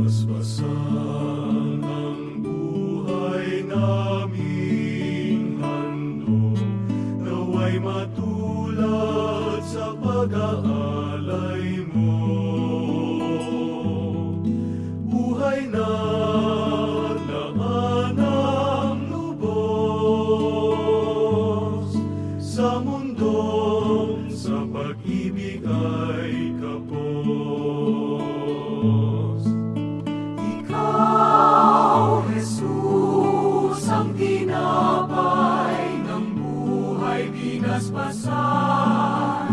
Basbasan ang buhay naming handog, naway matulad sa pag-aalay mo. Buhay na laanang lubos, sa mundong sa pag-ibig ay kapos. Ikaw, Jesus, ang tinapay ng buhay binasbasan,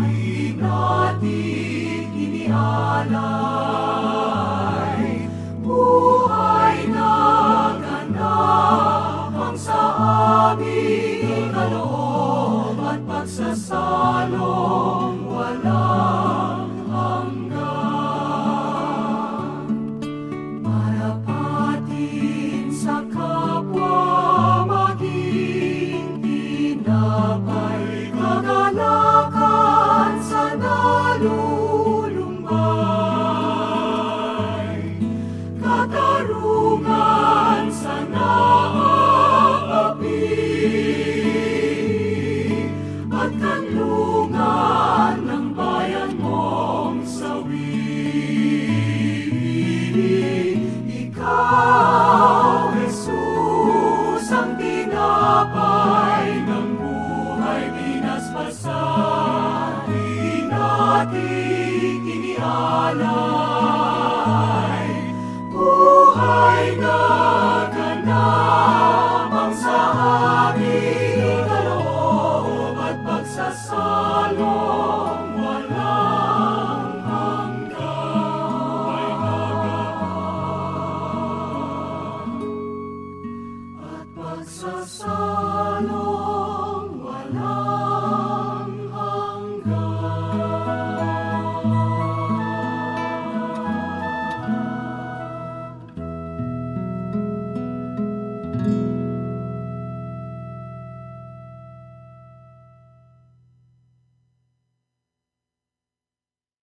di natin inialay. Buhay na ganapang sa aming kaloob at pagsasalong walang hanggan. Marapatin sa kapwa maging tinapay, kagalakan sa nalulumbay.